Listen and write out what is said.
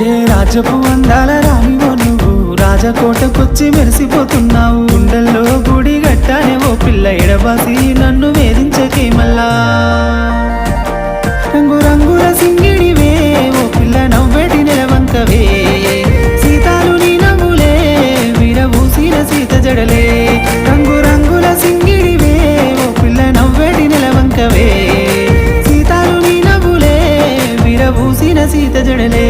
ఏ రాజపు అందాల రానివో నువ్వు రాజకోటకొచ్చి మెరిసిపోతున్నావు. గుండెల్లో గుడి గట్టానే ఓ పిల్ల ఎడబాసి నన్ను వేధించకే మల్లా. రంగు రంగుల సింగిడివే ఓ పిల్ల నవ్వేటి నెలవంకవే. సీతాలు నీ నవ్వులే విరబూసిన సీత జడలే. రంగు రంగుల సింగిడివే ఓ పిల్ల నవ్వేటి నెలవంకవే. సీతాలు నీ నవ్వులే విరబూసిన సీత జడలే.